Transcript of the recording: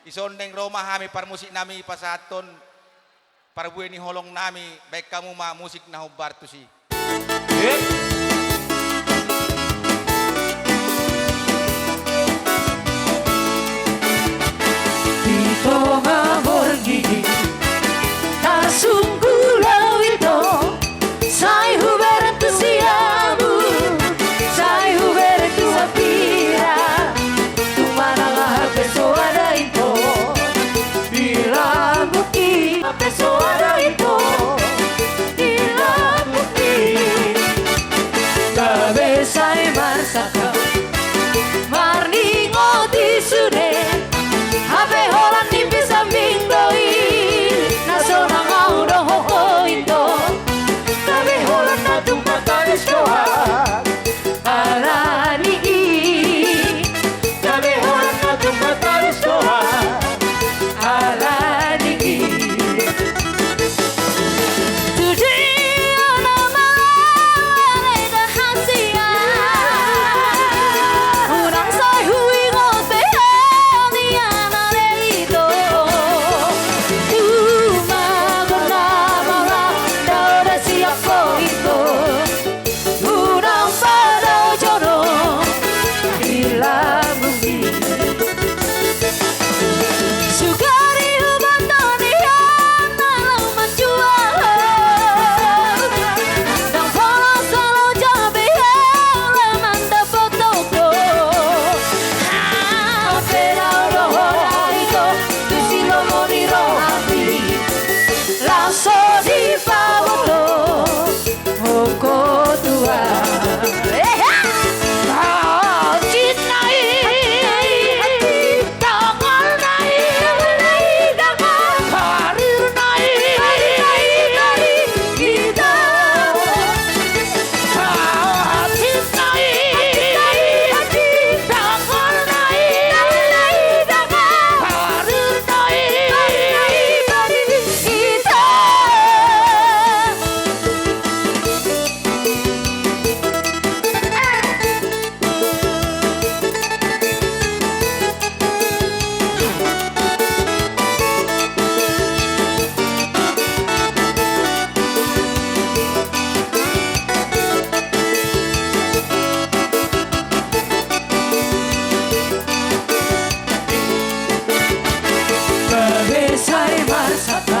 Isondeng Roma kami par musik nami pasaton par bueni holong nami baik kamu ma musik na hubar tu si. Dito ngamor gigi tasungku lawito sai hubert tu siamu sai hubert tu sapira tu mana pessoa ito bila bukti pessoa ito bila bukti kabe sai marsaka marningo tisune habe holan di samping doi naso nangau doho indo kabe holan na tumpatalis doa alani kabe holan na tumpatalis doa alani today Sai Marsata